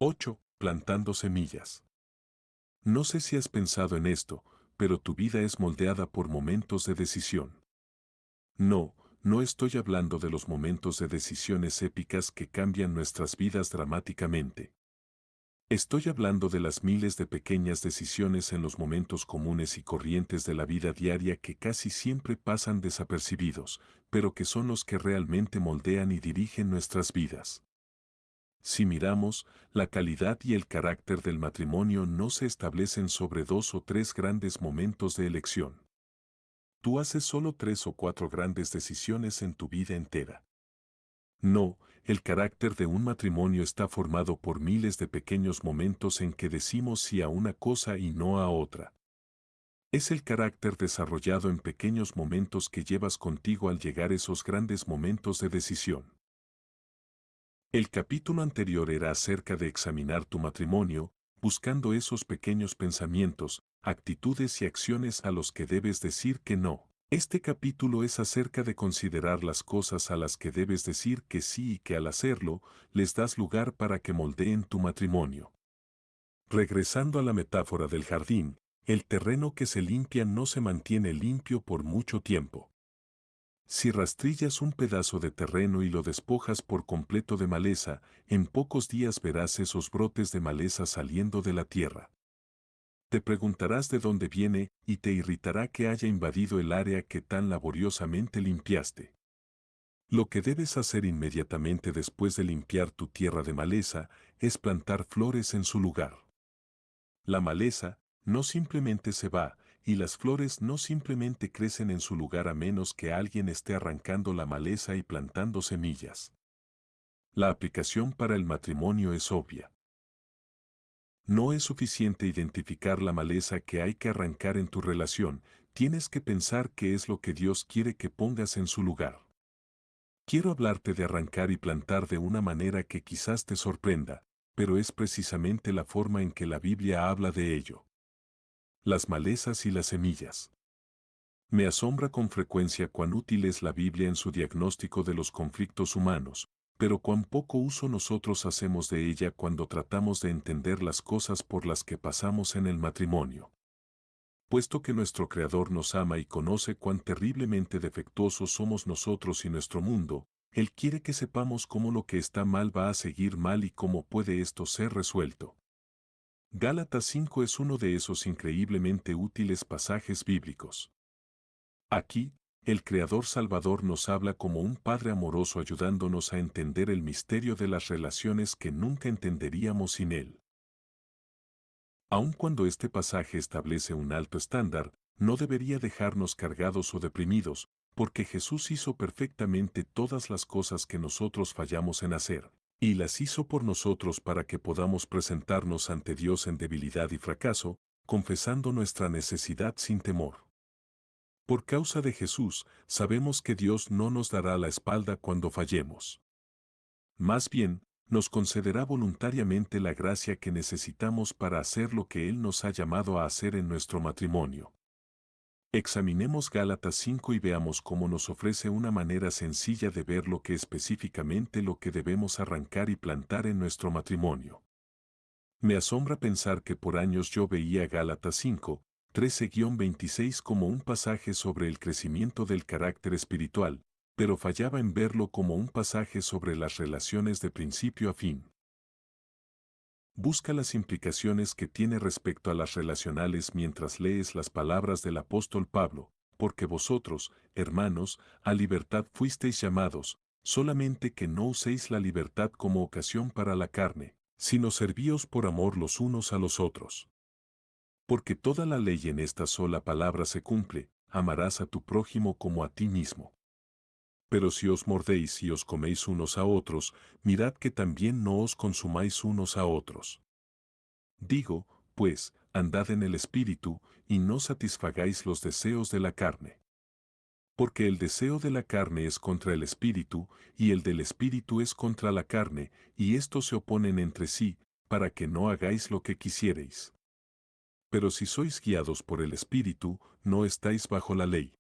8. Plantando semillas. No sé si has pensado en esto, pero tu vida es moldeada por momentos de decisión. No, no estoy hablando de los momentos de decisiones épicas que cambian nuestras vidas dramáticamente. Estoy hablando de las miles de pequeñas decisiones en los momentos comunes y corrientes de la vida diaria que casi siempre pasan desapercibidos, pero que son los que realmente moldean y dirigen nuestras vidas. Si miramos, la calidad y el carácter del matrimonio no se establecen sobre 2 o 3 grandes momentos de elección. Tú haces solo 3 o 4 grandes decisiones en tu vida entera. No, el carácter de un matrimonio está formado por miles de pequeños momentos en que decimos sí a una cosa y no a otra. Es el carácter desarrollado en pequeños momentos que llevas contigo al llegar a esos grandes momentos de decisión. El capítulo anterior era acerca de examinar tu matrimonio, buscando esos pequeños pensamientos, actitudes y acciones a los que debes decir que no. Este capítulo es acerca de considerar las cosas a las que debes decir que sí y que al hacerlo, les das lugar para que moldeen tu matrimonio. Regresando a la metáfora del jardín, el terreno que se limpia no se mantiene limpio por mucho tiempo. Si rastrillas un pedazo de terreno y lo despojas por completo de maleza, en pocos días verás esos brotes de maleza saliendo de la tierra. Te preguntarás de dónde viene y te irritará que haya invadido el área que tan laboriosamente limpiaste. Lo que debes hacer inmediatamente después de limpiar tu tierra de maleza es plantar flores en su lugar. La maleza no simplemente se va, y las flores no simplemente crecen en su lugar a menos que alguien esté arrancando la maleza y plantando semillas. La aplicación para el matrimonio es obvia. No es suficiente identificar la maleza que hay que arrancar en tu relación, tienes que pensar qué es lo que Dios quiere que pongas en su lugar. Quiero hablarte de arrancar y plantar de una manera que quizás te sorprenda, pero es precisamente la forma en que la Biblia habla de ello. Las malezas y las semillas. Me asombra con frecuencia cuán útil es la Biblia en su diagnóstico de los conflictos humanos, pero cuán poco uso nosotros hacemos de ella cuando tratamos de entender las cosas por las que pasamos en el matrimonio. Puesto que nuestro Creador nos ama y conoce cuán terriblemente defectuosos somos nosotros y nuestro mundo, Él quiere que sepamos cómo lo que está mal va a seguir mal y cómo puede esto ser resuelto. Gálatas 5 es uno de esos increíblemente útiles pasajes bíblicos. Aquí, el Creador Salvador nos habla como un Padre amoroso ayudándonos a entender el misterio de las relaciones que nunca entenderíamos sin Él. Aun cuando este pasaje establece un alto estándar, no debería dejarnos cargados o deprimidos, porque Jesús hizo perfectamente todas las cosas que nosotros fallamos en hacer, y las hizo por nosotros para que podamos presentarnos ante Dios en debilidad y fracaso, confesando nuestra necesidad sin temor. Por causa de Jesús, sabemos que Dios no nos dará la espalda cuando fallemos. Más bien, nos concederá voluntariamente la gracia que necesitamos para hacer lo que Él nos ha llamado a hacer en nuestro matrimonio. Examinemos Gálatas 5 y veamos cómo nos ofrece una manera sencilla de ver lo que específicamente lo que debemos arrancar y plantar en nuestro matrimonio. Me asombra pensar que por años yo veía Gálatas 5, 13-26 como un pasaje sobre el crecimiento del carácter espiritual, pero fallaba en verlo como un pasaje sobre las relaciones de principio a fin. Busca las implicaciones que tiene respecto a las relacionales mientras lees las palabras del apóstol Pablo, porque vosotros, hermanos, a libertad fuisteis llamados, solamente que no uséis la libertad como ocasión para la carne, sino servíos por amor los unos a los otros. Porque toda la ley en esta sola palabra se cumple, amarás a tu prójimo como a ti mismo. Pero si os mordéis y os coméis unos a otros, mirad que también no os consumáis unos a otros. Digo, pues, andad en el Espíritu, y no satisfagáis los deseos de la carne. Porque el deseo de la carne es contra el Espíritu, y el del Espíritu es contra la carne, y estos se oponen entre sí, para que no hagáis lo que quisiereis. Pero si sois guiados por el Espíritu, no estáis bajo la ley.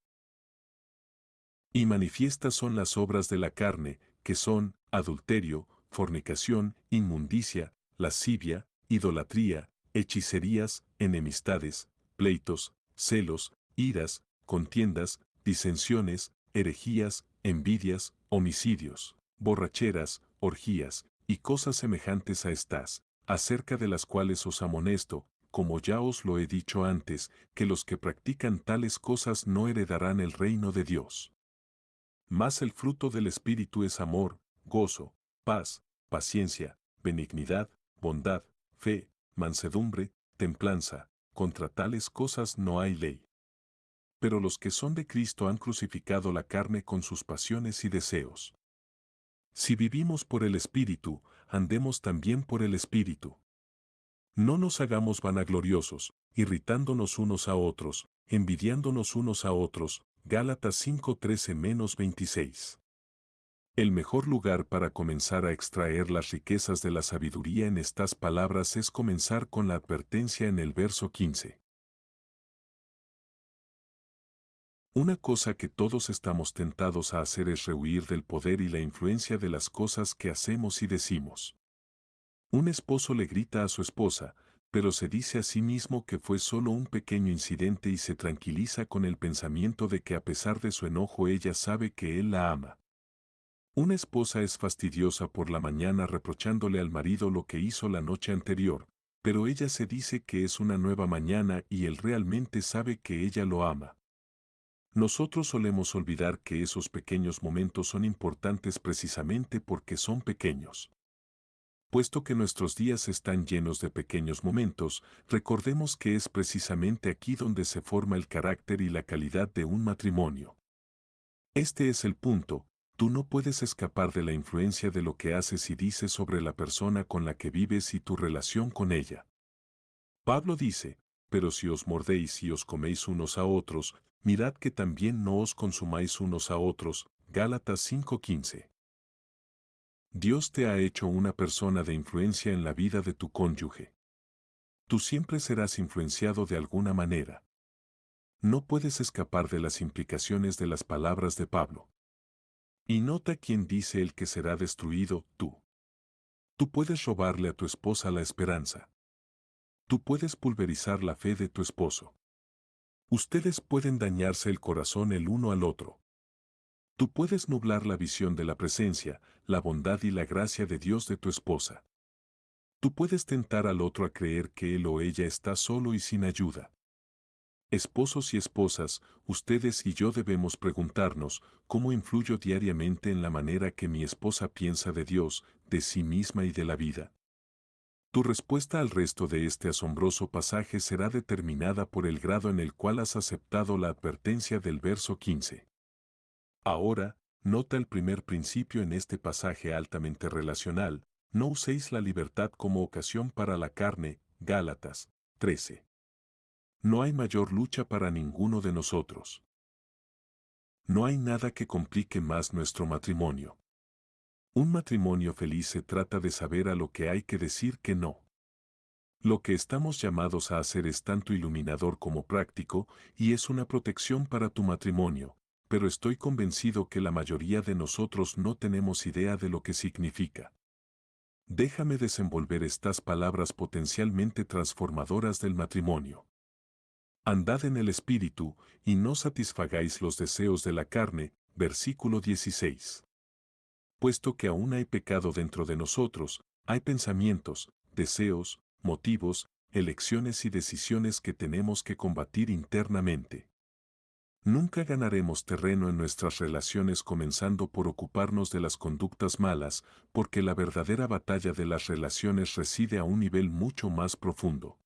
Y manifiestas son las obras de la carne, que son adulterio, fornicación, inmundicia, lascivia, idolatría, hechicerías, enemistades, pleitos, celos, iras, contiendas, disensiones, herejías, envidias, homicidios, borracheras, orgías, y cosas semejantes a estas, acerca de las cuales os amonesto, como ya os lo he dicho antes, que los que practican tales cosas no heredarán el reino de Dios. Mas el fruto del Espíritu es amor, gozo, paz, paciencia, benignidad, bondad, fe, mansedumbre, templanza. Contra tales cosas no hay ley. Pero los que son de Cristo han crucificado la carne con sus pasiones y deseos. Si vivimos por el Espíritu, andemos también por el Espíritu. No nos hagamos vanagloriosos, irritándonos unos a otros, envidiándonos unos a otros. Gálatas 5:13-26. El mejor lugar para comenzar a extraer las riquezas de la sabiduría en estas palabras es comenzar con la advertencia en el verso 15. Una cosa que todos estamos tentados a hacer es rehuir del poder y la influencia de las cosas que hacemos y decimos. Un esposo le grita a su esposa, pero se dice a sí mismo que fue solo un pequeño incidente y se tranquiliza con el pensamiento de que a pesar de su enojo ella sabe que él la ama. Una esposa es fastidiosa por la mañana reprochándole al marido lo que hizo la noche anterior, pero ella se dice que es una nueva mañana y él realmente sabe que ella lo ama. Nosotros solemos olvidar que esos pequeños momentos son importantes precisamente porque son pequeños. Puesto que nuestros días están llenos de pequeños momentos, recordemos que es precisamente aquí donde se forma el carácter y la calidad de un matrimonio. Este es el punto. Tú no puedes escapar de la influencia de lo que haces y dices sobre la persona con la que vives y tu relación con ella. Pablo dice, pero si os mordéis y os coméis unos a otros, mirad que también no os consumáis unos a otros. Gálatas 5:15. Dios te ha hecho una persona de influencia en la vida de tu cónyuge. Tú siempre serás influenciado de alguna manera. No puedes escapar de las implicaciones de las palabras de Pablo. Y nota quién dice el que será destruido, tú. Tú puedes robarle a tu esposa la esperanza. Tú puedes pulverizar la fe de tu esposo. Ustedes pueden dañarse el corazón el uno al otro. Tú puedes nublar la visión de la presencia, la bondad y la gracia de Dios de tu esposa. Tú puedes tentar al otro a creer que él o ella está solo y sin ayuda. Esposos y esposas, ustedes y yo debemos preguntarnos, ¿cómo influyo diariamente en la manera que mi esposa piensa de Dios, de sí misma y de la vida? Tu respuesta al resto de este asombroso pasaje será determinada por el grado en el cual has aceptado la advertencia del verso 15. Ahora, nota el primer principio en este pasaje altamente relacional: no uséis la libertad como ocasión para la carne. Gálatas 13. No hay mayor lucha para ninguno de nosotros. No hay nada que complique más nuestro matrimonio. Un matrimonio feliz se trata de saber a lo que hay que decir que no. Lo que estamos llamados a hacer es tanto iluminador como práctico, y es una protección para tu matrimonio, pero estoy convencido que la mayoría de nosotros no tenemos idea de lo que significa. Déjame desenvolver estas palabras potencialmente transformadoras del matrimonio. Andad en el Espíritu, y no satisfagáis los deseos de la carne. Versículo 16. Puesto que aún hay pecado dentro de nosotros, hay pensamientos, deseos, motivos, elecciones y decisiones que tenemos que combatir internamente. Nunca ganaremos terreno en nuestras relaciones comenzando por ocuparnos de las conductas malas, porque la verdadera batalla de las relaciones reside a un nivel mucho más profundo.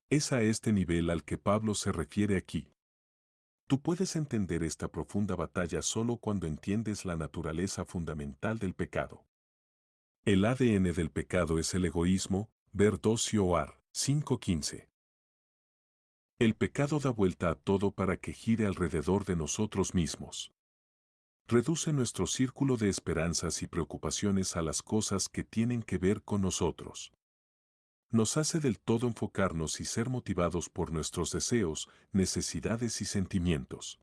Es a este nivel al que Pablo se refiere aquí. Tú puedes entender esta profunda batalla solo cuando entiendes la naturaleza fundamental del pecado. El ADN del pecado es el egoísmo. Ver 2 Joar 5:15. El pecado da vuelta a todo para que gire alrededor de nosotros mismos. Reduce nuestro círculo de esperanzas y preocupaciones a las cosas que tienen que ver con nosotros. Nos hace del todo enfocarnos y ser motivados por nuestros deseos, necesidades y sentimientos.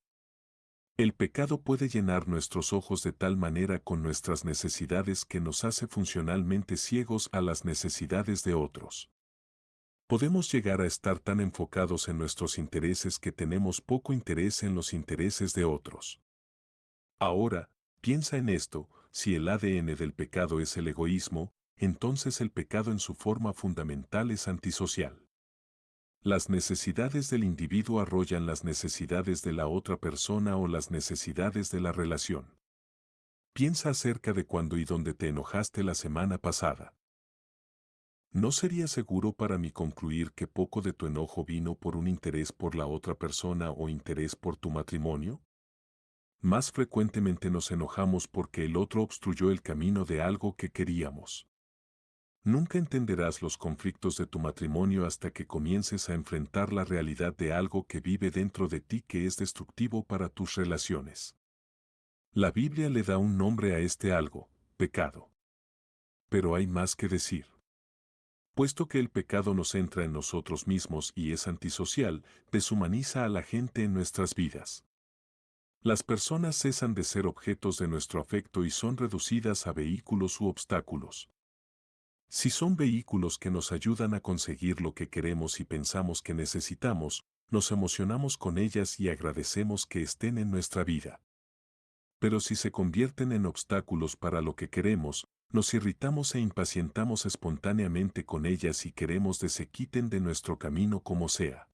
El pecado puede llenar nuestros ojos de tal manera con nuestras necesidades que nos hace funcionalmente ciegos a las necesidades de otros. Podemos llegar a estar tan enfocados en nuestros intereses que tenemos poco interés en los intereses de otros. Ahora, piensa en esto: si el ADN del pecado es el egoísmo, entonces el pecado en su forma fundamental es antisocial. Las necesidades del individuo arrollan las necesidades de la otra persona o las necesidades de la relación. Piensa acerca de cuándo y dónde te enojaste la semana pasada. ¿No sería seguro para mí concluir que poco de tu enojo vino por un interés por la otra persona o interés por tu matrimonio? Más frecuentemente nos enojamos porque el otro obstruyó el camino de algo que queríamos. Nunca entenderás los conflictos de tu matrimonio hasta que comiences a enfrentar la realidad de algo que vive dentro de ti que es destructivo para tus relaciones. La Biblia le da un nombre a este algo: pecado. Pero hay más que decir. Puesto que el pecado nos entra en nosotros mismos y es antisocial, deshumaniza a la gente en nuestras vidas. Las personas cesan de ser objetos de nuestro afecto y son reducidas a vehículos u obstáculos. Si son vehículos que nos ayudan a conseguir lo que queremos y pensamos que necesitamos, nos emocionamos con ellas y agradecemos que estén en nuestra vida. Pero si se convierten en obstáculos para lo que queremos, nos irritamos e impacientamos espontáneamente con ellas y queremos que se quiten de nuestro camino como sea.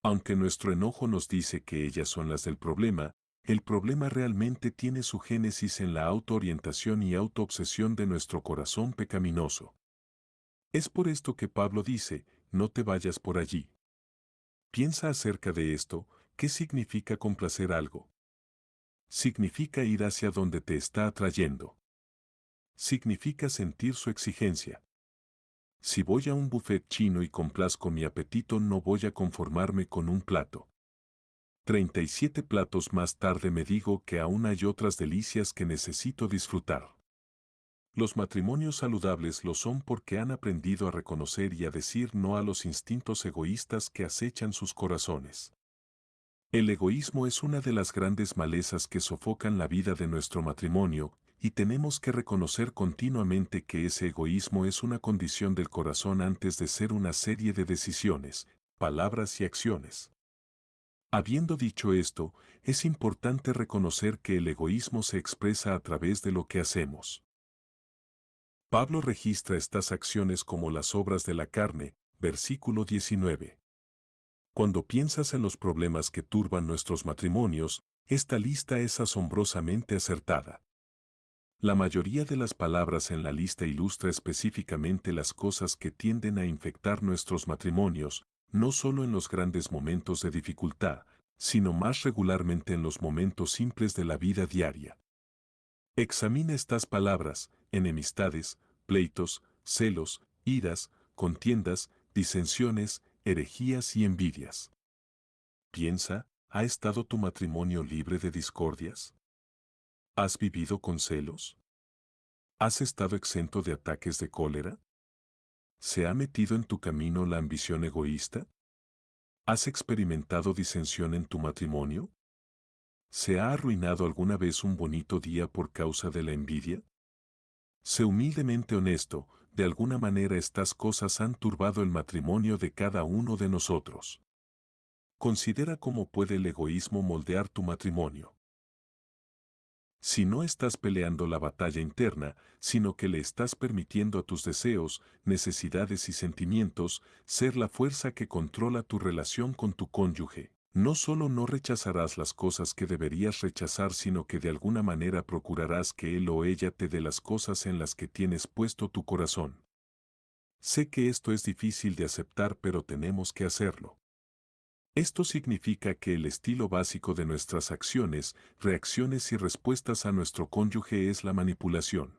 Aunque nuestro enojo nos dice que ellas son las del problema, el problema realmente tiene su génesis en la autoorientación y autoobsesión de nuestro corazón pecaminoso. Es por esto que Pablo dice: no te vayas por allí. Piensa acerca de esto: ¿qué significa complacer algo? Significa ir hacia donde te está atrayendo. Significa sentir su exigencia. Si voy a un buffet chino y complazco mi apetito, no voy a conformarme con un plato. 37 platos más tarde me digo que aún hay otras delicias que necesito disfrutar. Los matrimonios saludables lo son porque han aprendido a reconocer y a decir no a los instintos egoístas que acechan sus corazones. El egoísmo es una de las grandes malezas que sofocan la vida de nuestro matrimonio, y tenemos que reconocer continuamente que ese egoísmo es una condición del corazón antes de ser una serie de decisiones, palabras y acciones. Habiendo dicho esto, es importante reconocer que el egoísmo se expresa a través de lo que hacemos. Pablo registra estas acciones como las obras de la carne, versículo 19. Cuando piensas en los problemas que turban nuestros matrimonios, esta lista es asombrosamente acertada. La mayoría de las palabras en la lista ilustra específicamente las cosas que tienden a infectar nuestros matrimonios, no solo en los grandes momentos de dificultad, sino más regularmente en los momentos simples de la vida diaria. Examina estas palabras: enemistades, pleitos, celos, iras, contiendas, disensiones, herejías y envidias. Piensa: ¿ha estado tu matrimonio libre de discordias? ¿Has vivido con celos? ¿Has estado exento de ataques de cólera? ¿Se ha metido en tu camino la ambición egoísta? ¿Has experimentado disensión en tu matrimonio? ¿Se ha arruinado alguna vez un bonito día por causa de la envidia? Sé humildemente honesto: de alguna manera estas cosas han turbado el matrimonio de cada uno de nosotros. Considera cómo puede el egoísmo moldear tu matrimonio. Si no estás peleando la batalla interna, sino que le estás permitiendo a tus deseos, necesidades y sentimientos ser la fuerza que controla tu relación con tu cónyuge, no solo no rechazarás las cosas que deberías rechazar, sino que de alguna manera procurarás que él o ella te dé las cosas en las que tienes puesto tu corazón. Sé que esto es difícil de aceptar, pero tenemos que hacerlo. Esto significa que el estilo básico de nuestras acciones, reacciones y respuestas a nuestro cónyuge es la manipulación.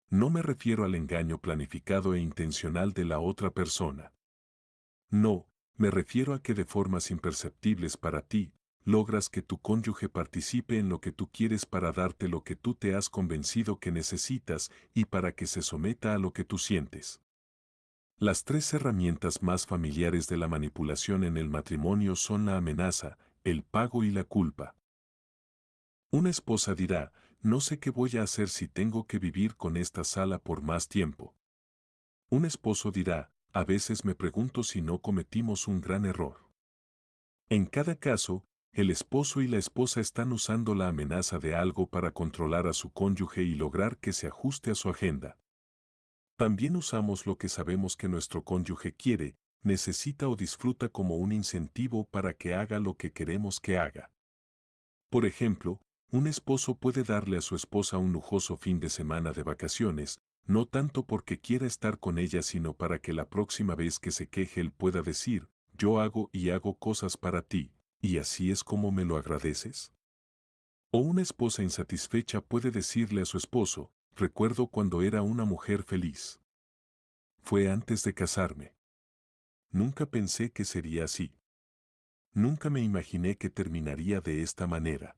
No me refiero al engaño planificado e intencional de la otra persona. No, me refiero a que de formas imperceptibles para ti, logras que tu cónyuge participe en lo que tú quieres para darte lo que tú te has convencido que necesitas y para que se someta a lo que tú sientes. Las tres herramientas más familiares de la manipulación en el matrimonio son la amenaza, el pago y la culpa. Una esposa dirá, no sé qué voy a hacer si tengo que vivir con esta sala por más tiempo. Un esposo dirá, a veces me pregunto si no cometimos un gran error. En cada caso, el esposo y la esposa están usando la amenaza de algo para controlar a su cónyuge y lograr que se ajuste a su agenda. También usamos lo que sabemos que nuestro cónyuge quiere, necesita o disfruta como un incentivo para que haga lo que queremos que haga. Por ejemplo, un esposo puede darle a su esposa un lujoso fin de semana de vacaciones, no tanto porque quiera estar con ella, sino para que la próxima vez que se queje él pueda decir, yo hago y hago cosas para ti, y así es como me lo agradeces. O una esposa insatisfecha puede decirle a su esposo, recuerdo cuando era una mujer feliz. Fue antes de casarme. Nunca pensé que sería así. Nunca me imaginé que terminaría de esta manera.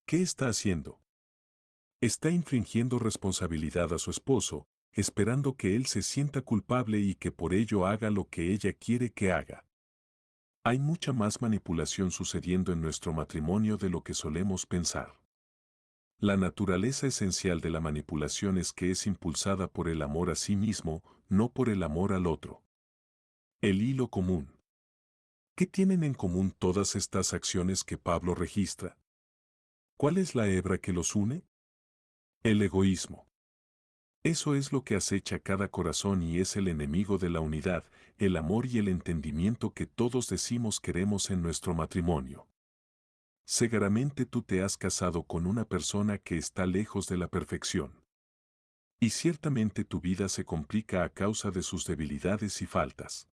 ¿Qué está haciendo? Está infringiendo responsabilidad a su esposo, esperando que él se sienta culpable y que por ello haga lo que ella quiere que haga. Hay mucha más manipulación sucediendo en nuestro matrimonio de lo que solemos pensar. La naturaleza esencial de la manipulación es que es impulsada por el amor a sí mismo, no por el amor al otro. El hilo común. ¿Qué tienen en común todas estas acciones que Pablo registra? ¿Cuál es la hebra que los une? El egoísmo. Eso es lo que acecha cada corazón y es el enemigo de la unidad, el amor y el entendimiento que todos decimos queremos en nuestro matrimonio. Seguramente tú te has casado con una persona que está lejos de la perfección. Y ciertamente tu vida se complica a causa de sus debilidades y faltas.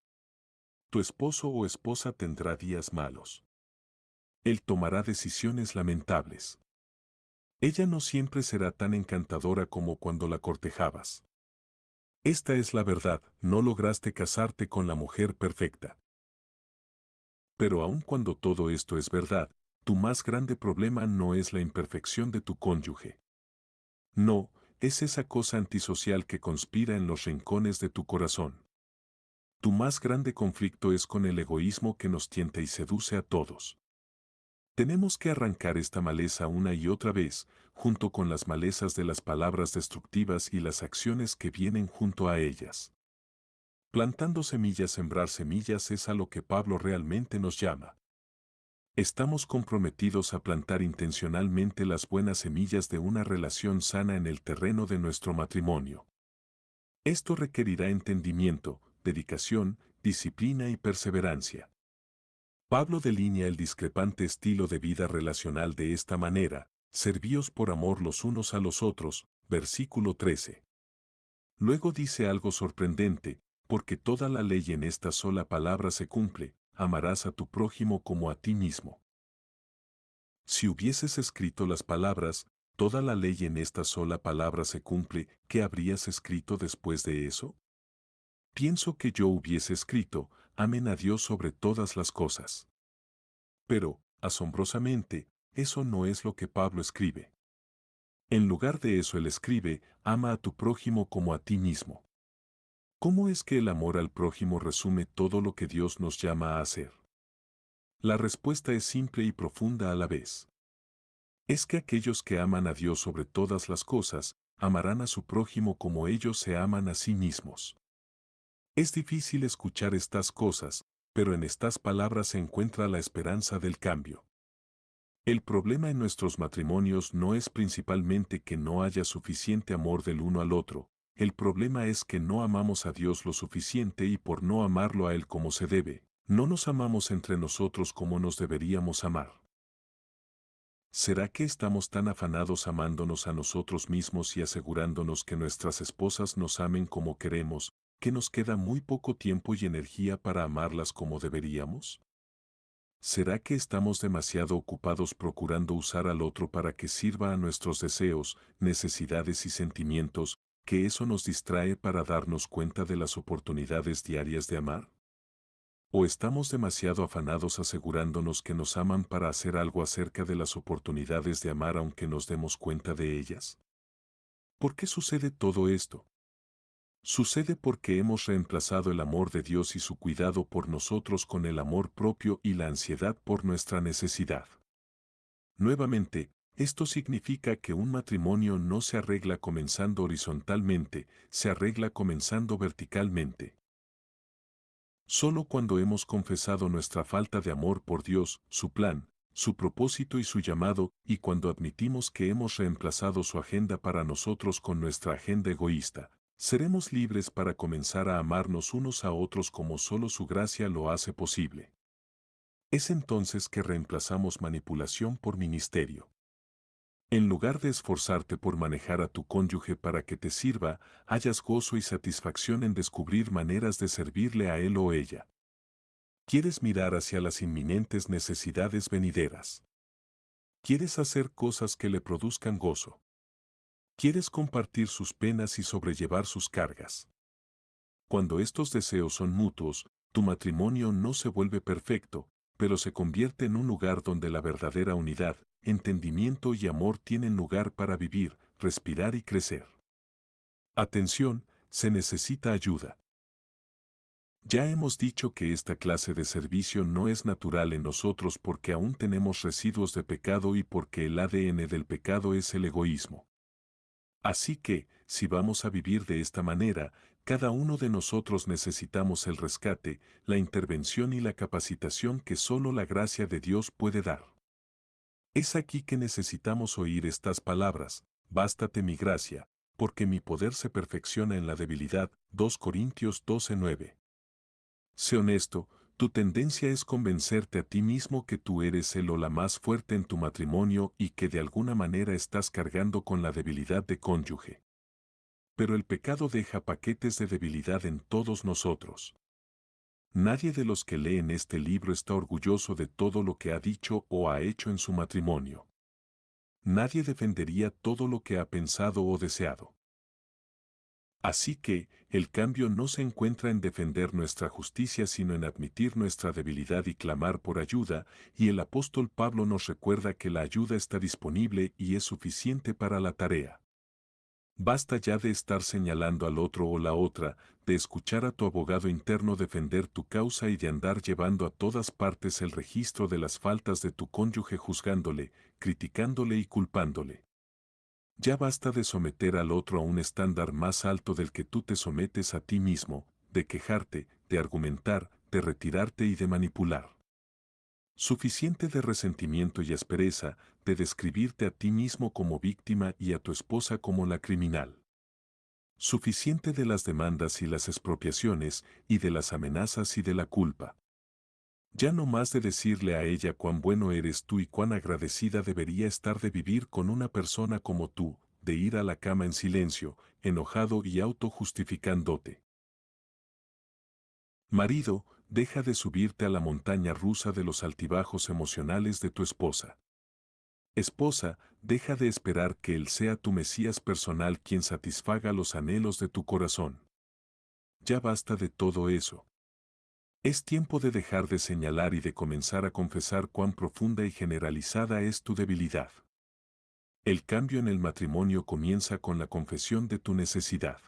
Tu esposo o esposa tendrá días malos. Él tomará decisiones lamentables. Ella no siempre será tan encantadora como cuando la cortejabas. Esta es la verdad, no lograste casarte con la mujer perfecta. Pero aun cuando todo esto es verdad, tu más grande problema no es la imperfección de tu cónyuge. No, es esa cosa antisocial que conspira en los rincones de tu corazón. Tu más grande conflicto es con el egoísmo que nos tienta y seduce a todos. Tenemos que arrancar esta maleza una y otra vez, junto con las malezas de las palabras destructivas y las acciones que vienen junto a ellas. Plantando semillas, sembrar semillas es a lo que Pablo realmente nos llama. Estamos comprometidos a plantar intencionalmente las buenas semillas de una relación sana en el terreno de nuestro matrimonio. Esto requerirá entendimiento, dedicación, disciplina y perseverancia. Pablo delinea el discrepante estilo de vida relacional de esta manera: servíos por amor los unos a los otros, versículo 13. Luego dice algo sorprendente, porque toda la ley en esta sola palabra se cumple: amarás a tu prójimo como a ti mismo. Si hubieses escrito las palabras, toda la ley en esta sola palabra se cumple, ¿qué habrías escrito después de eso? Pienso que yo hubiese escrito, amen a Dios sobre todas las cosas. Pero, asombrosamente, eso no es lo que Pablo escribe. En lugar de eso él escribe, ama a tu prójimo como a ti mismo. ¿Cómo es que el amor al prójimo resume todo lo que Dios nos llama a hacer? La respuesta es simple y profunda a la vez. Es que aquellos que aman a Dios sobre todas las cosas, amarán a su prójimo como ellos se aman a sí mismos. Es difícil escuchar estas cosas, pero en estas palabras se encuentra la esperanza del cambio. El problema en nuestros matrimonios no es principalmente que no haya suficiente amor del uno al otro, el problema es que no amamos a Dios lo suficiente y por no amarlo a Él como se debe, no nos amamos entre nosotros como nos deberíamos amar. ¿Será que estamos tan afanados amándonos a nosotros mismos y asegurándonos que nuestras esposas nos amen como queremos, que nos queda muy poco tiempo y energía para amarlas como deberíamos? ¿Será que estamos demasiado ocupados procurando usar al otro para que sirva a nuestros deseos, necesidades y sentimientos, que eso nos distrae para darnos cuenta de las oportunidades diarias de amar? ¿O estamos demasiado afanados asegurándonos que nos aman para hacer algo acerca de las oportunidades de amar aunque nos demos cuenta de ellas? ¿Por qué sucede todo esto? Sucede porque hemos reemplazado el amor de Dios y su cuidado por nosotros con el amor propio y la ansiedad por nuestra necesidad. Nuevamente, esto significa que un matrimonio no se arregla comenzando horizontalmente, se arregla comenzando verticalmente. Solo cuando hemos confesado nuestra falta de amor por Dios, su plan, su propósito y su llamado, y cuando admitimos que hemos reemplazado su agenda para nosotros con nuestra agenda egoísta, seremos libres para comenzar a amarnos unos a otros como solo su gracia lo hace posible. Es entonces que reemplazamos manipulación por ministerio. En lugar de esforzarte por manejar a tu cónyuge para que te sirva, hallas gozo y satisfacción en descubrir maneras de servirle a él o ella. Quieres mirar hacia las inminentes necesidades venideras. Quieres hacer cosas que le produzcan gozo. Quieres compartir sus penas y sobrellevar sus cargas. Cuando estos deseos son mutuos, tu matrimonio no se vuelve perfecto, pero se convierte en un lugar donde la verdadera unidad, entendimiento y amor tienen lugar para vivir, respirar y crecer. Atención, se necesita ayuda. Ya hemos dicho que esta clase de servicio no es natural en nosotros porque aún tenemos residuos de pecado y porque el ADN del pecado es el egoísmo. Así que, si vamos a vivir de esta manera, cada uno de nosotros necesitamos el rescate, la intervención y la capacitación que solo la gracia de Dios puede dar. Es aquí que necesitamos oír estas palabras: bástate mi gracia, porque mi poder se perfecciona en la debilidad. 2 Corintios 12:9. Sé honesto, tu tendencia es convencerte a ti mismo que tú eres el o la más fuerte en tu matrimonio y que de alguna manera estás cargando con la debilidad de cónyuge. Pero el pecado deja paquetes de debilidad en todos nosotros. Nadie de los que leen este libro está orgulloso de todo lo que ha dicho o ha hecho en su matrimonio. Nadie defendería todo lo que ha pensado o deseado. Así que, el cambio no se encuentra en defender nuestra justicia sino en admitir nuestra debilidad y clamar por ayuda, y el apóstol Pablo nos recuerda que la ayuda está disponible y es suficiente para la tarea. Basta ya de estar señalando al otro o la otra, de escuchar a tu abogado interno defender tu causa y de andar llevando a todas partes el registro de las faltas de tu cónyuge juzgándole, criticándole y culpándole. Ya basta de someter al otro a un estándar más alto del que tú te sometes a ti mismo, de quejarte, de argumentar, de retirarte y de manipular. Suficiente de resentimiento y aspereza, de describirte a ti mismo como víctima y a tu esposa como la criminal. Suficiente de las demandas y las expropiaciones, y de las amenazas y de la culpa. Ya no más de decirle a ella cuán bueno eres tú y cuán agradecida debería estar de vivir con una persona como tú, de ir a la cama en silencio, enojado y autojustificándote. Marido, deja de subirte a la montaña rusa de los altibajos emocionales de tu esposa. Esposa, deja de esperar que Él sea tu Mesías personal quien satisfaga los anhelos de tu corazón. Ya basta de todo eso. Es tiempo de dejar de señalar y de comenzar a confesar cuán profunda y generalizada es tu debilidad. El cambio en el matrimonio comienza con la confesión de tu necesidad.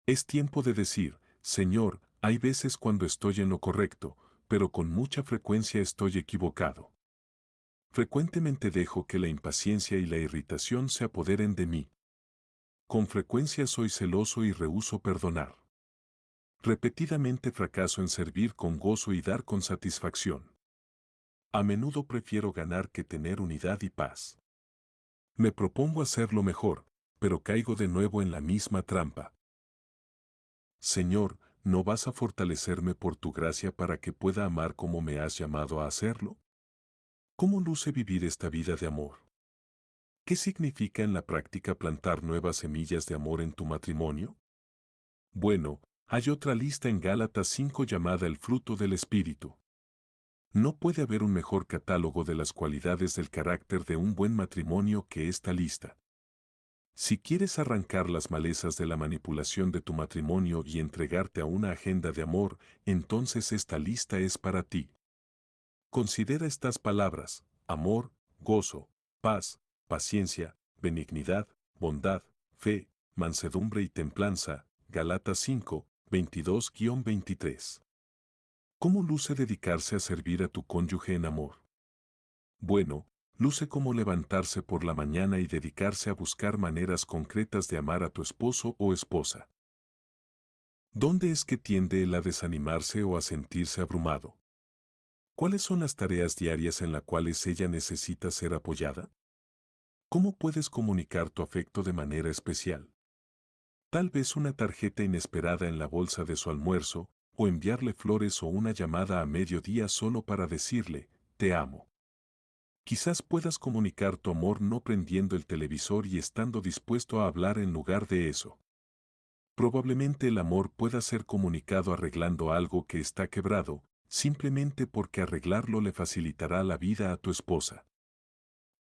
Es tiempo de decir: Señor, hay veces cuando estoy en lo correcto, pero con mucha frecuencia estoy equivocado. Frecuentemente dejo que la impaciencia y la irritación se apoderen de mí. Con frecuencia soy celoso y rehúso perdonar. Repetidamente fracaso en servir con gozo y dar con satisfacción. A menudo prefiero ganar que tener unidad y paz. Me propongo hacerlo mejor, pero caigo de nuevo en la misma trampa. Señor, ¿no vas a fortalecerme por tu gracia para que pueda amar como me has llamado a hacerlo? ¿Cómo luce vivir esta vida de amor? ¿Qué significa en la práctica plantar nuevas semillas de amor en tu matrimonio? Bueno, hay otra lista en Gálatas 5 llamada el fruto del Espíritu. No puede haber un mejor catálogo de las cualidades del carácter de un buen matrimonio que esta lista. Si quieres arrancar las malezas de la manipulación de tu matrimonio y entregarte a una agenda de amor, entonces esta lista es para ti. Considera estas palabras: amor, gozo, paz, paciencia, benignidad, bondad, fe, mansedumbre y templanza. Gálatas 5, 22-23. ¿Cómo luce dedicarse a servir a tu cónyuge en amor? Bueno, luce como levantarse por la mañana y dedicarse a buscar maneras concretas de amar a tu esposo o esposa. ¿Dónde es que tiende él a desanimarse o a sentirse abrumado? ¿Cuáles son las tareas diarias en las cuales ella necesita ser apoyada? ¿Cómo puedes comunicar tu afecto de manera especial? Tal vez una tarjeta inesperada en la bolsa de su almuerzo, o enviarle flores o una llamada a mediodía solo para decirle, te amo. Quizás puedas comunicar tu amor no prendiendo el televisor y estando dispuesto a hablar en lugar de eso. Probablemente el amor pueda ser comunicado arreglando algo que está quebrado, simplemente porque arreglarlo le facilitará la vida a tu esposa.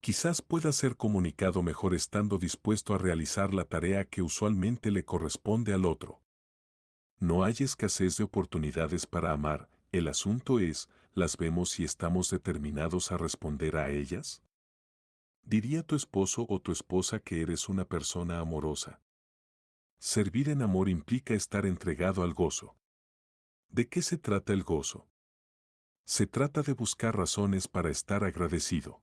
Quizás pueda ser comunicado mejor estando dispuesto a realizar la tarea que usualmente le corresponde al otro. No hay escasez de oportunidades para amar, el asunto es, ¿las vemos y estamos determinados a responder a ellas? ¿Diría tu esposo o tu esposa que eres una persona amorosa? Servir en amor implica estar entregado al gozo. ¿De qué se trata el gozo? Se trata de buscar razones para estar agradecido.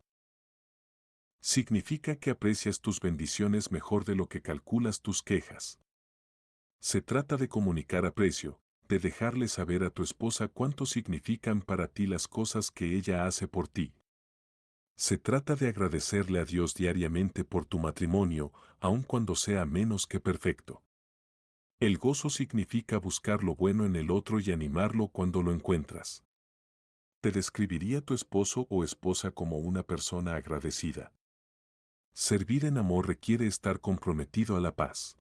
Significa que aprecias tus bendiciones mejor de lo que calculas tus quejas. Se trata de comunicar aprecio, de dejarle saber a tu esposa cuánto significan para ti las cosas que ella hace por ti. Se trata de agradecerle a Dios diariamente por tu matrimonio, aun cuando sea menos que perfecto. El gozo significa buscar lo bueno en el otro y animarlo cuando lo encuentras. ¿Te describiría tu esposo o esposa como una persona agradecida? Servir en amor requiere estar comprometido a la paz.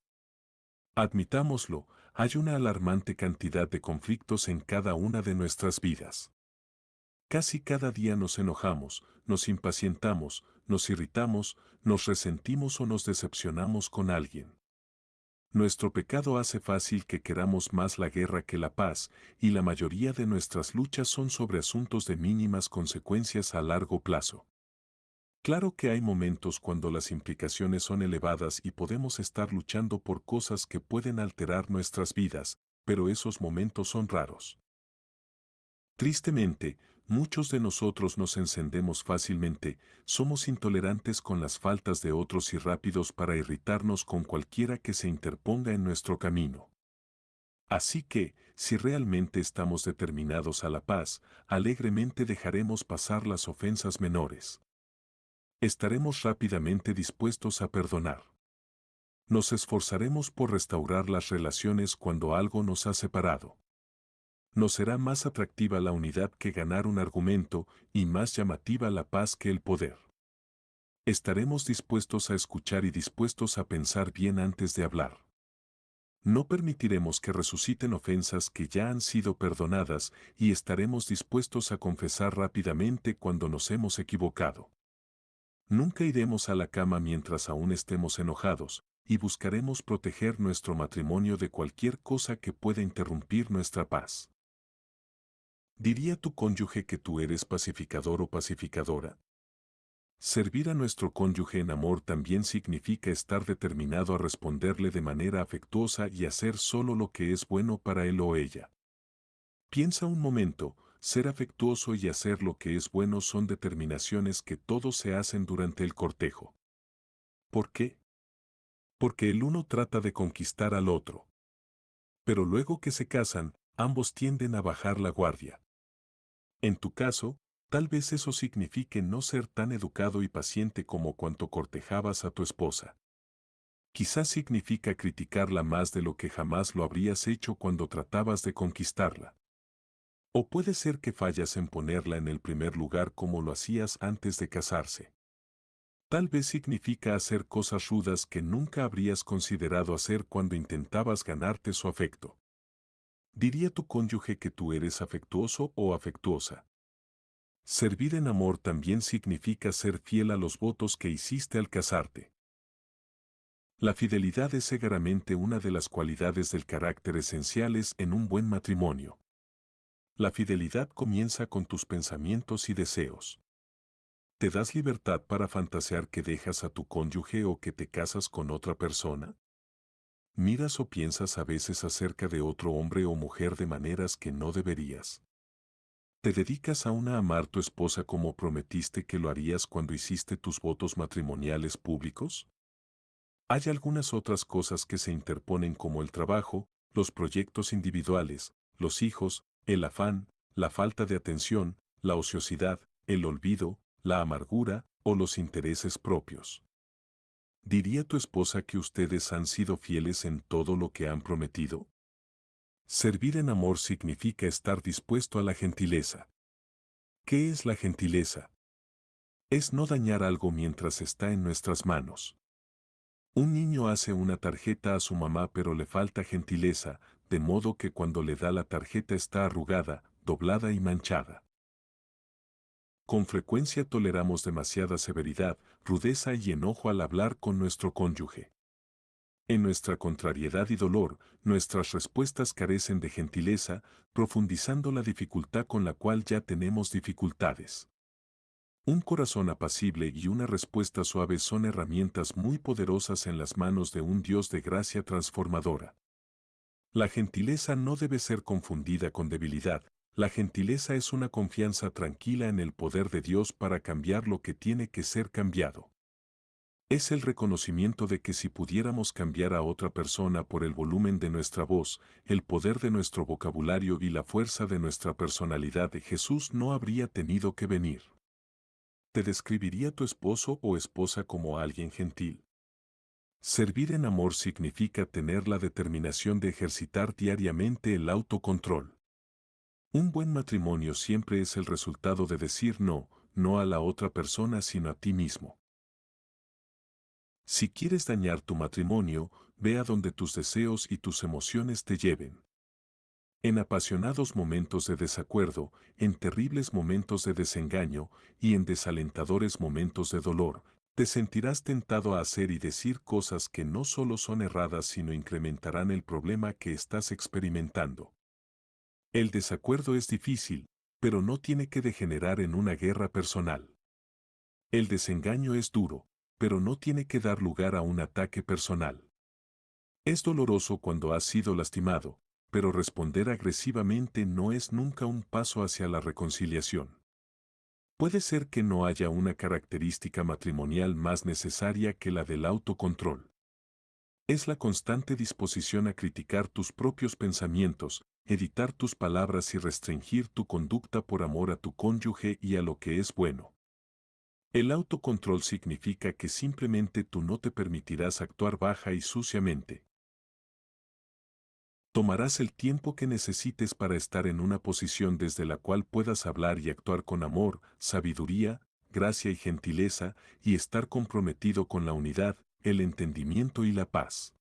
Admitámoslo, hay una alarmante cantidad de conflictos en cada una de nuestras vidas. Casi cada día nos enojamos, nos impacientamos, nos irritamos, nos resentimos o nos decepcionamos con alguien. Nuestro pecado hace fácil que queramos más la guerra que la paz, y la mayoría de nuestras luchas son sobre asuntos de mínimas consecuencias a largo plazo. Claro que hay momentos cuando las implicaciones son elevadas y podemos estar luchando por cosas que pueden alterar nuestras vidas, pero esos momentos son raros. Tristemente, muchos de nosotros nos encendemos fácilmente, somos intolerantes con las faltas de otros y rápidos para irritarnos con cualquiera que se interponga en nuestro camino. Así que, si realmente estamos determinados a la paz, alegremente dejaremos pasar las ofensas menores. Estaremos rápidamente dispuestos a perdonar. Nos esforzaremos por restaurar las relaciones cuando algo nos ha separado. Nos será más atractiva la unidad que ganar un argumento y más llamativa la paz que el poder. Estaremos dispuestos a escuchar y dispuestos a pensar bien antes de hablar. No permitiremos que resuciten ofensas que ya han sido perdonadas y estaremos dispuestos a confesar rápidamente cuando nos hemos equivocado. Nunca iremos a la cama mientras aún estemos enojados, y buscaremos proteger nuestro matrimonio de cualquier cosa que pueda interrumpir nuestra paz. ¿Diría tu cónyuge que tú eres pacificador o pacificadora? Servir a nuestro cónyuge en amor también significa estar determinado a responderle de manera afectuosa y hacer solo lo que es bueno para él o ella. Piensa un momento, ser afectuoso y hacer lo que es bueno son determinaciones que todos se hacen durante el cortejo. ¿Por qué? Porque el uno trata de conquistar al otro. Pero luego que se casan, ambos tienden a bajar la guardia. En tu caso, tal vez eso signifique no ser tan educado y paciente como cuando cortejabas a tu esposa. Quizás significa criticarla más de lo que jamás lo habrías hecho cuando tratabas de conquistarla. O puede ser que fallas en ponerla en el primer lugar como lo hacías antes de casarse. Tal vez significa hacer cosas rudas que nunca habrías considerado hacer cuando intentabas ganarte su afecto. ¿Diría tu cónyuge que tú eres afectuoso o afectuosa? Servir en amor también significa ser fiel a los votos que hiciste al casarte. La fidelidad es seguramente una de las cualidades del carácter esenciales en un buen matrimonio. La fidelidad comienza con tus pensamientos y deseos. ¿Te das libertad para fantasear que dejas a tu cónyuge o que te casas con otra persona? Miras o piensas a veces acerca de otro hombre o mujer de maneras que no deberías. ¿Te dedicas aún a amar tu esposa como prometiste que lo harías cuando hiciste tus votos matrimoniales públicos? Hay algunas otras cosas que se interponen como el trabajo, los proyectos individuales, los hijos, el afán, la falta de atención, la ociosidad, el olvido, la amargura o los intereses propios. ¿Diría tu esposa que ustedes han sido fieles en todo lo que han prometido? Servir en amor significa estar dispuesto a la gentileza. ¿Qué es la gentileza? Es no dañar algo mientras está en nuestras manos. Un niño hace una tarjeta a su mamá pero le falta gentileza, de modo que cuando le da la tarjeta está arrugada, doblada y manchada. Con frecuencia toleramos demasiada severidad, rudeza y enojo al hablar con nuestro cónyuge. En nuestra contrariedad y dolor, nuestras respuestas carecen de gentileza, profundizando la dificultad con la cual ya tenemos dificultades. Un corazón apacible y una respuesta suave son herramientas muy poderosas en las manos de un Dios de gracia transformadora. La gentileza no debe ser confundida con debilidad. La gentileza es una confianza tranquila en el poder de Dios para cambiar lo que tiene que ser cambiado. Es el reconocimiento de que si pudiéramos cambiar a otra persona por el volumen de nuestra voz, el poder de nuestro vocabulario y la fuerza de nuestra personalidad, Jesús no habría tenido que venir. ¿Te describiría tu esposo o esposa como alguien gentil? Servir en amor significa tener la determinación de ejercitar diariamente el autocontrol. Un buen matrimonio siempre es el resultado de decir no, no a la otra persona sino a ti mismo. Si quieres dañar tu matrimonio, ve a donde tus deseos y tus emociones te lleven. En apasionados momentos de desacuerdo, en terribles momentos de desengaño y en desalentadores momentos de dolor, te sentirás tentado a hacer y decir cosas que no solo son erradas sino incrementarán el problema que estás experimentando. El desacuerdo es difícil, pero no tiene que degenerar en una guerra personal. El desengaño es duro, pero no tiene que dar lugar a un ataque personal. Es doloroso cuando has sido lastimado, pero responder agresivamente no es nunca un paso hacia la reconciliación. Puede ser que no haya una característica matrimonial más necesaria que la del autocontrol. Es la constante disposición a criticar tus propios pensamientos, editar tus palabras y restringir tu conducta por amor a tu cónyuge y a lo que es bueno. El autocontrol significa que simplemente tú no te permitirás actuar baja y suciamente. Tomarás el tiempo que necesites para estar en una posición desde la cual puedas hablar y actuar con amor, sabiduría, gracia y gentileza, y estar comprometido con la unidad, el entendimiento y la paz.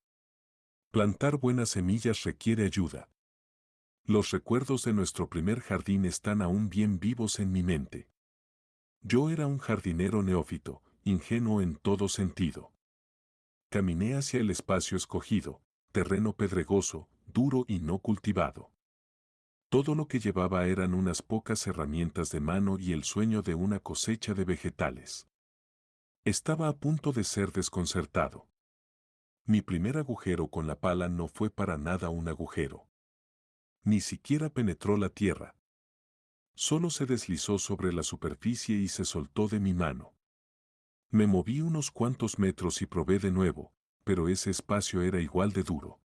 Plantar buenas semillas requiere ayuda. Los recuerdos de nuestro primer jardín están aún bien vivos en mi mente. Yo era un jardinero neófito, ingenuo en todo sentido. Caminé hacia el espacio escogido, terreno pedregoso, duro y no cultivado. Todo lo que llevaba eran unas pocas herramientas de mano y el sueño de una cosecha de vegetales. Estaba a punto de ser desconcertado. Mi primer agujero con la pala no fue para nada un agujero. Ni siquiera penetró la tierra. Solo se deslizó sobre la superficie y se soltó de mi mano. Me moví unos cuantos metros y probé de nuevo, pero ese espacio era igual de duro.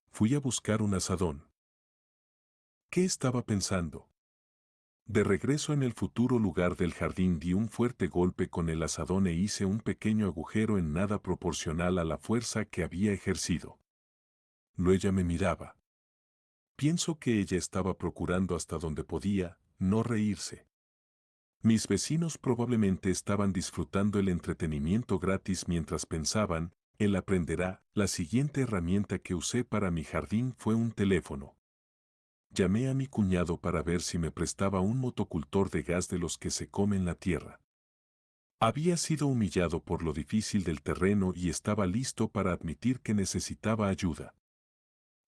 Fui a buscar un azadón. ¿Qué estaba pensando? De regreso en el futuro lugar del jardín di un fuerte golpe con el azadón e hice un pequeño agujero en nada proporcional a la fuerza que había ejercido. Ella me miraba. Pienso que ella estaba procurando hasta donde podía, no reírse. Mis vecinos probablemente estaban disfrutando el entretenimiento gratis mientras pensaban, él aprenderá. La siguiente herramienta que usé para mi jardín fue un teléfono. Llamé a mi cuñado para ver si me prestaba un motocultor de gas de los que se comen la tierra. Había sido humillado por lo difícil del terreno y estaba listo para admitir que necesitaba ayuda.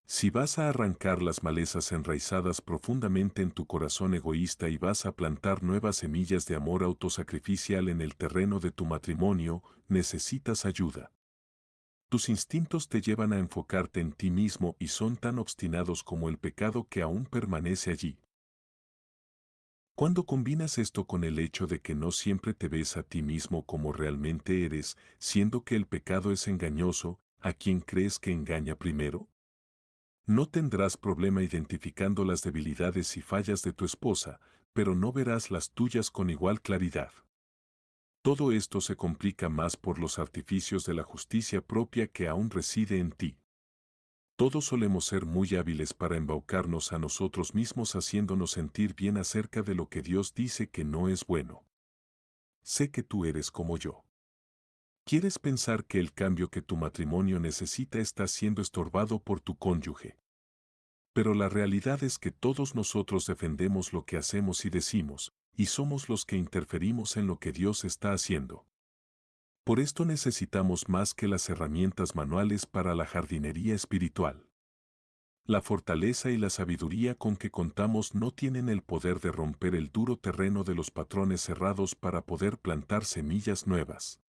Si vas a arrancar las malezas enraizadas profundamente en tu corazón egoísta y vas a plantar nuevas semillas de amor autosacrificial en el terreno de tu matrimonio, necesitas ayuda. Tus instintos te llevan a enfocarte en ti mismo y son tan obstinados como el pecado que aún permanece allí. Cuando combinas esto con el hecho de que no siempre te ves a ti mismo como realmente eres, siendo que el pecado es engañoso, ¿a quién crees que engaña primero? No tendrás problema identificando las debilidades y fallas de tu esposa, pero no verás las tuyas con igual claridad. Todo esto se complica más por los artificios de la justicia propia que aún reside en ti. Todos solemos ser muy hábiles para embaucarnos a nosotros mismos haciéndonos sentir bien acerca de lo que Dios dice que no es bueno. Sé que tú eres como yo. ¿Quieres pensar que el cambio que tu matrimonio necesita está siendo estorbado por tu cónyuge? Pero la realidad es que todos nosotros defendemos lo que hacemos y decimos, y somos los que interferimos en lo que Dios está haciendo. Por esto necesitamos más que las herramientas manuales para la jardinería espiritual. La fortaleza y la sabiduría con que contamos no tienen el poder de romper el duro terreno de los patrones cerrados para poder plantar semillas nuevas.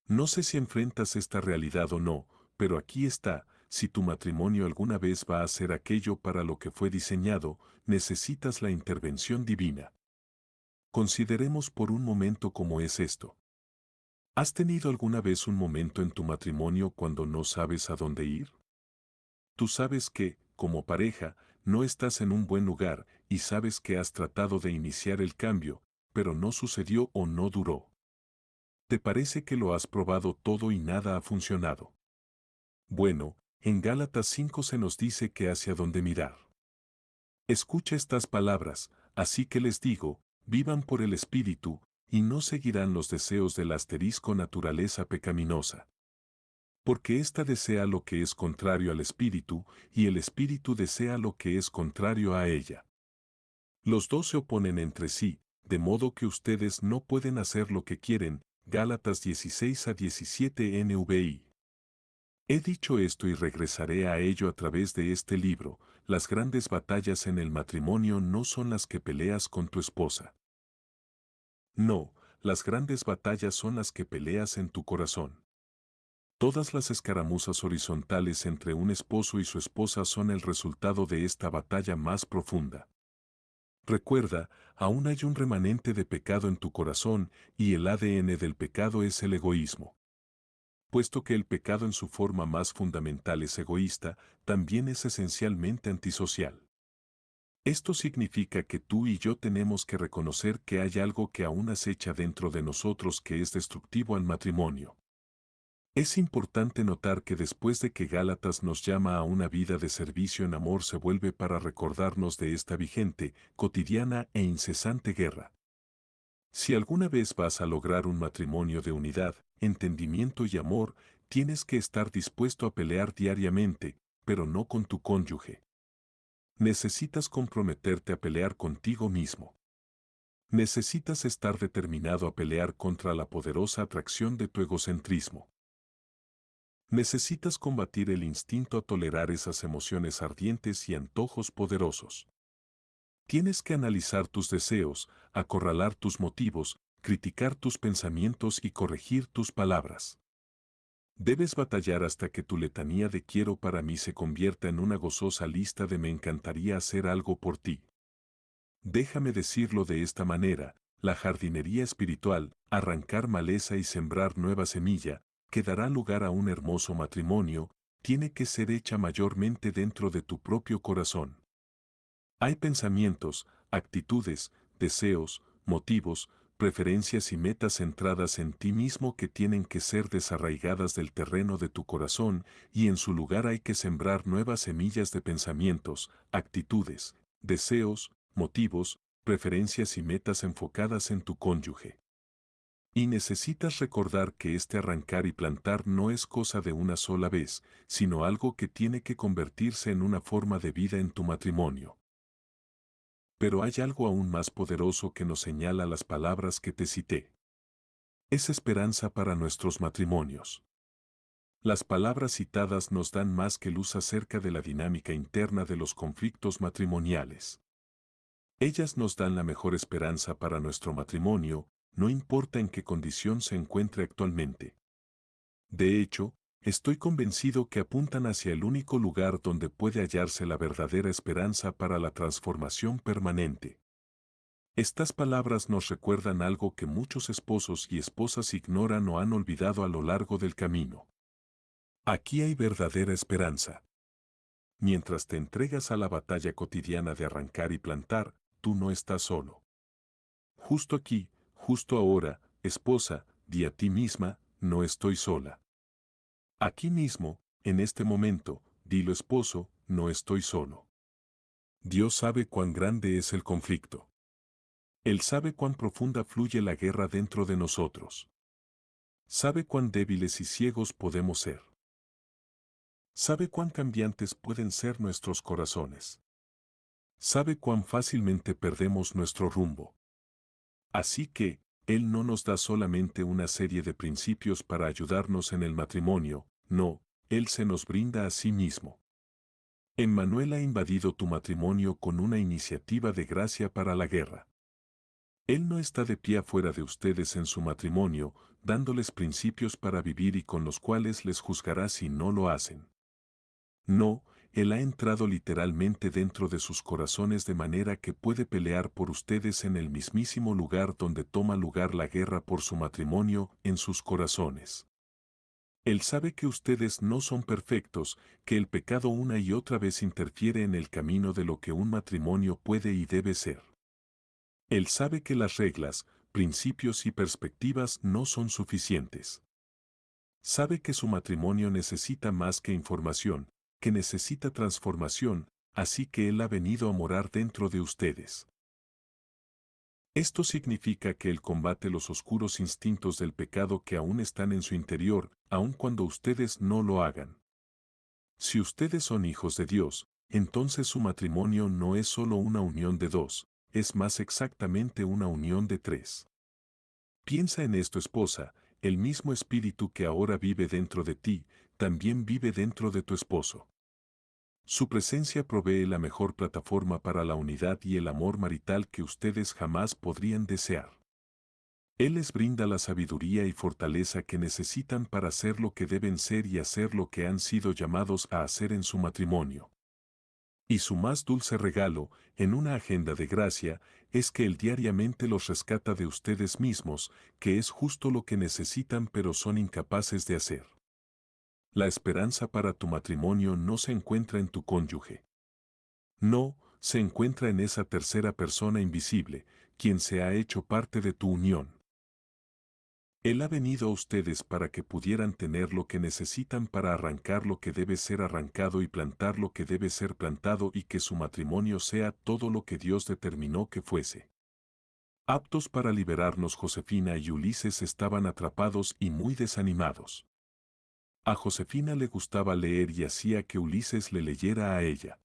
No sé si enfrentas esta realidad o no, pero aquí está: si tu matrimonio alguna vez va a ser aquello para lo que fue diseñado, necesitas la intervención divina. Consideremos por un momento cómo es esto. ¿Has tenido alguna vez un momento en tu matrimonio cuando no sabes a dónde ir? Tú sabes que, como pareja, no estás en un buen lugar y sabes que has tratado de iniciar el cambio, pero no sucedió o no duró. ¿Te parece que lo has probado todo y nada ha funcionado? Bueno, en Gálatas 5 se nos dice que hacia dónde mirar. Escucha estas palabras: así que les digo, vivan por el Espíritu, y no seguirán los deseos del asterisco naturaleza pecaminosa. Porque ésta desea lo que es contrario al Espíritu, y el Espíritu desea lo que es contrario a ella. Los dos se oponen entre sí, de modo que ustedes no pueden hacer lo que quieren. Gálatas 16 a 17 NVI. He dicho esto y regresaré a ello a través de este libro: las grandes batallas en el matrimonio no son las que peleas con tu esposa. No, las grandes batallas son las que peleas en tu corazón. Todas las escaramuzas horizontales entre un esposo y su esposa son el resultado de esta batalla más profunda. Recuerda, aún hay un remanente de pecado en tu corazón, y el ADN del pecado es el egoísmo. Puesto que el pecado en su forma más fundamental es egoísta, también es esencialmente antisocial. Esto significa que tú y yo tenemos que reconocer que hay algo que aún acecha dentro de nosotros que es destructivo al matrimonio. Es importante notar que después de que Gálatas nos llama a una vida de servicio en amor, se vuelve para recordarnos de esta vigente, cotidiana e incesante guerra. Si alguna vez vas a lograr un matrimonio de unidad, entendimiento y amor, tienes que estar dispuesto a pelear diariamente, pero no con tu cónyuge. Necesitas comprometerte a pelear contigo mismo. Necesitas estar determinado a pelear contra la poderosa atracción de tu egocentrismo. Necesitas combatir el instinto a tolerar esas emociones ardientes y antojos poderosos. Tienes que analizar tus deseos, acorralar tus motivos, criticar tus pensamientos y corregir tus palabras. Debes batallar hasta que tu letanía de quiero para mí se convierta en una gozosa lista de me encantaría hacer algo por ti. Déjame decirlo de esta manera: la jardinería espiritual, arrancar maleza y sembrar nueva semilla, que dará lugar a un hermoso matrimonio, tiene que ser hecha mayormente dentro de tu propio corazón. Hay pensamientos, actitudes, deseos, motivos, preferencias y metas centradas en ti mismo que tienen que ser desarraigadas del terreno de tu corazón, y en su lugar hay que sembrar nuevas semillas de pensamientos, actitudes, deseos, motivos, preferencias y metas enfocadas en tu cónyuge. Y necesitas recordar que este arrancar y plantar no es cosa de una sola vez, sino algo que tiene que convertirse en una forma de vida en tu matrimonio. Pero hay algo aún más poderoso que nos señala las palabras que te cité. Es esperanza para nuestros matrimonios. Las palabras citadas nos dan más que luz acerca de la dinámica interna de los conflictos matrimoniales. Ellas nos dan la mejor esperanza para nuestro matrimonio, no importa en qué condición se encuentre actualmente. De hecho, estoy convencido que apuntan hacia el único lugar donde puede hallarse la verdadera esperanza para la transformación permanente. Estas palabras nos recuerdan algo que muchos esposos y esposas ignoran o han olvidado a lo largo del camino. Aquí hay verdadera esperanza. Mientras te entregas a la batalla cotidiana de arrancar y plantar, tú no estás solo. Justo aquí, justo ahora, esposa, di a ti misma, no estoy sola. Aquí mismo, en este momento, dilo esposo, no estoy solo. Dios sabe cuán grande es el conflicto. Él sabe cuán profunda fluye la guerra dentro de nosotros. Sabe cuán débiles y ciegos podemos ser. Sabe cuán cambiantes pueden ser nuestros corazones. Sabe cuán fácilmente perdemos nuestro rumbo. Así que, Él no nos da solamente una serie de principios para ayudarnos en el matrimonio, no, Él se nos brinda a sí mismo. Emmanuel ha invadido tu matrimonio con una iniciativa de gracia para la guerra. Él no está de pie afuera de ustedes en su matrimonio, dándoles principios para vivir y con los cuales les juzgará si no lo hacen. No, Él ha entrado literalmente dentro de sus corazones de manera que puede pelear por ustedes en el mismísimo lugar donde toma lugar la guerra por su matrimonio, en sus corazones. Él sabe que ustedes no son perfectos, que el pecado una y otra vez interfiere en el camino de lo que un matrimonio puede y debe ser. Él sabe que las reglas, principios y perspectivas no son suficientes. Sabe que su matrimonio necesita más que información, que necesita transformación, así que Él ha venido a morar dentro de ustedes. Esto significa que Él combate los oscuros instintos del pecado que aún están en su interior, aun cuando ustedes no lo hagan. Si ustedes son hijos de Dios, entonces su matrimonio no es solo una unión de dos, es más exactamente una unión de tres. Piensa en esto, esposa, el mismo espíritu que ahora vive dentro de ti, también vive dentro de tu esposo. Su presencia provee la mejor plataforma para la unidad y el amor marital que ustedes jamás podrían desear. Él les brinda la sabiduría y fortaleza que necesitan para ser lo que deben ser y hacer lo que han sido llamados a hacer en su matrimonio. Y su más dulce regalo, en una agenda de gracia, es que Él diariamente los rescata de ustedes mismos, que es justo lo que necesitan pero son incapaces de hacer. La esperanza para tu matrimonio no se encuentra en tu cónyuge. No, se encuentra en esa tercera persona invisible, quien se ha hecho parte de tu unión. Él ha venido a ustedes para que pudieran tener lo que necesitan para arrancar lo que debe ser arrancado y plantar lo que debe ser plantado y que su matrimonio sea todo lo que Dios determinó que fuese. Aptos para liberarnos, Josefina y Ulises estaban atrapados y muy desanimados. A Josefina le gustaba leer y hacía que Ulises le leyera a ella.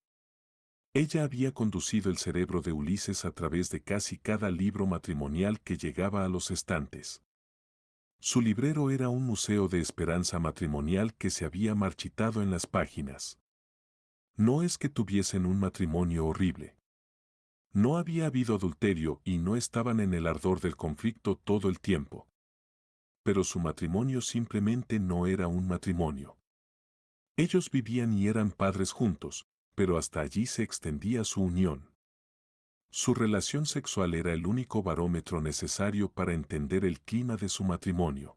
Ella había conducido el cerebro de Ulises a través de casi cada libro matrimonial que llegaba a los estantes. Su librero era un museo de esperanza matrimonial que se había marchitado en las páginas. No es que tuviesen un matrimonio horrible. No había habido adulterio y no estaban en el ardor del conflicto todo el tiempo. Pero su matrimonio simplemente no era un matrimonio. Ellos vivían y eran padres juntos, pero hasta allí se extendía su unión. Su relación sexual era el único barómetro necesario para entender el clima de su matrimonio.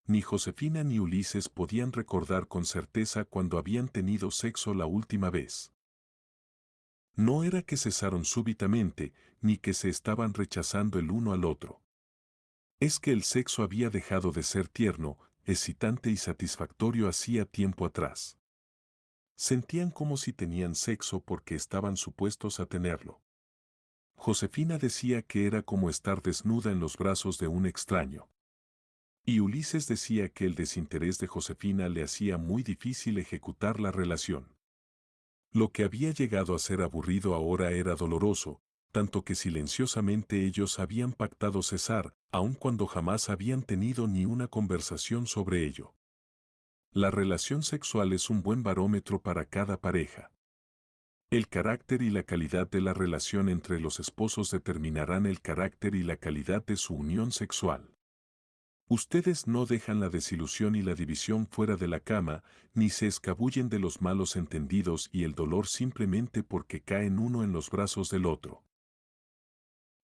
Ni Josefina ni Ulises podían recordar con certeza cuándo habían tenido sexo la última vez. No era que cesaron súbitamente, ni que se estaban rechazando el uno al otro. Es que el sexo había dejado de ser tierno, excitante y satisfactorio hacía tiempo atrás. Sentían como si tenían sexo porque estaban supuestos a tenerlo. Josefina decía que era como estar desnuda en los brazos de un extraño. Y Ulises decía que el desinterés de Josefina le hacía muy difícil ejecutar la relación. Lo que había llegado a ser aburrido ahora era doloroso, tanto que silenciosamente ellos habían pactado cesar, aun cuando jamás habían tenido ni una conversación sobre ello. La relación sexual es un buen barómetro para cada pareja. El carácter y la calidad de la relación entre los esposos determinarán el carácter y la calidad de su unión sexual. Ustedes no dejan la desilusión y la división fuera de la cama, ni se escabullen de los malos entendidos y el dolor simplemente porque caen uno en los brazos del otro.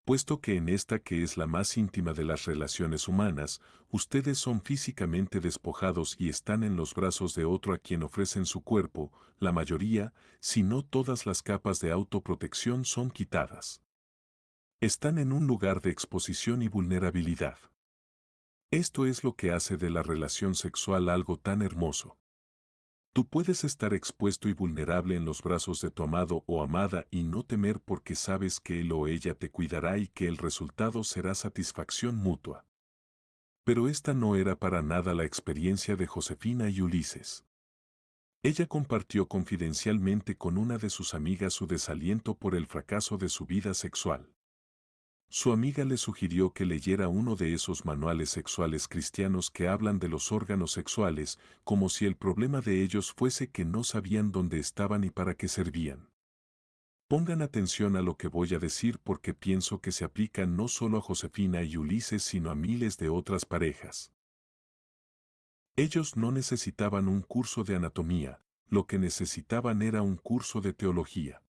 Puesto que en esta que es la más íntima de las relaciones humanas, ustedes son físicamente despojados y están en los brazos de otro a quien ofrecen su cuerpo, la mayoría, si no todas las capas de autoprotección son quitadas. Están en un lugar de exposición y vulnerabilidad. Esto es lo que hace de la relación sexual algo tan hermoso. Tú puedes estar expuesto y vulnerable en los brazos de tu amado o amada y no temer porque sabes que él o ella te cuidará y que el resultado será satisfacción mutua. Pero esta no era para nada la experiencia de Josefina y Ulises. Ella compartió confidencialmente con una de sus amigas su desaliento por el fracaso de su vida sexual. Su amiga le sugirió que leyera uno de esos manuales sexuales cristianos que hablan de los órganos sexuales, como si el problema de ellos fuese que no sabían dónde estaban y para qué servían. Pongan atención a lo que voy a decir porque pienso que se aplica no solo a Josefina y Ulises sino a miles de otras parejas. Ellos no necesitaban un curso de anatomía, lo que necesitaban era un curso de teología.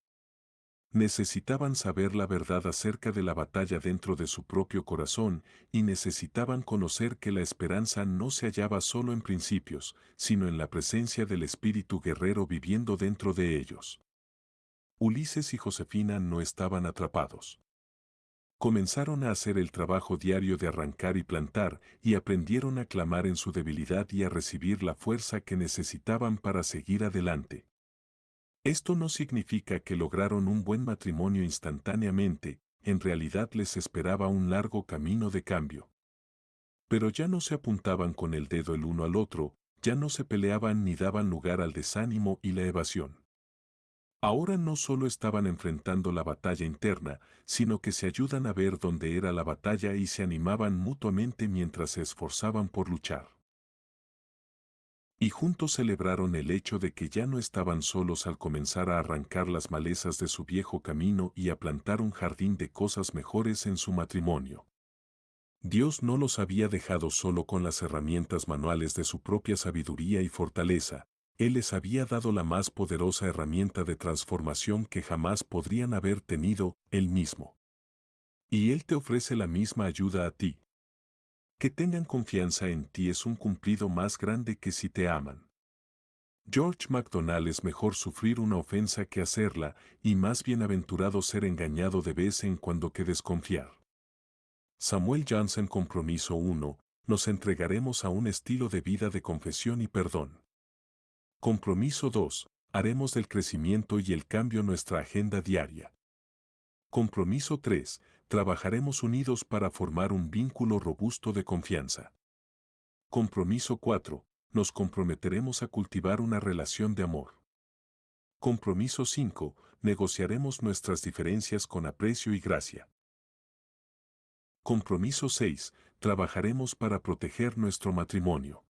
Necesitaban saber la verdad acerca de la batalla dentro de su propio corazón y necesitaban conocer que la esperanza no se hallaba solo en principios, sino en la presencia del espíritu guerrero viviendo dentro de ellos. Ulises y Josefina no estaban atrapados. Comenzaron a hacer el trabajo diario de arrancar y plantar y aprendieron a clamar en su debilidad y a recibir la fuerza que necesitaban para seguir adelante. Esto no significa que lograron un buen matrimonio instantáneamente, en realidad les esperaba un largo camino de cambio. Pero ya no se apuntaban con el dedo el uno al otro, ya no se peleaban ni daban lugar al desánimo y la evasión. Ahora no solo estaban enfrentando la batalla interna, sino que se ayudan a ver dónde era la batalla y se animaban mutuamente mientras se esforzaban por luchar. Y juntos celebraron el hecho de que ya no estaban solos al comenzar a arrancar las malezas de su viejo camino y a plantar un jardín de cosas mejores en su matrimonio. Dios no los había dejado solo con las herramientas manuales de su propia sabiduría y fortaleza, Él les había dado la más poderosa herramienta de transformación que jamás podrían haber tenido, Él mismo. Y Él te ofrece la misma ayuda a ti. Que tengan confianza en ti es un cumplido más grande que si te aman. George MacDonald es mejor sufrir una ofensa que hacerla, y más bienaventurado ser engañado de vez en cuando que desconfiar. Samuel Johnson Compromiso 1, nos entregaremos a un estilo de vida de confesión y perdón. Compromiso 2, haremos del crecimiento y el cambio nuestra agenda diaria. Compromiso 3, trabajaremos unidos para formar un vínculo robusto de confianza. Compromiso 4, nos comprometeremos a cultivar una relación de amor. Compromiso 5, negociaremos nuestras diferencias con aprecio y gracia. Compromiso 6, trabajaremos para proteger nuestro matrimonio.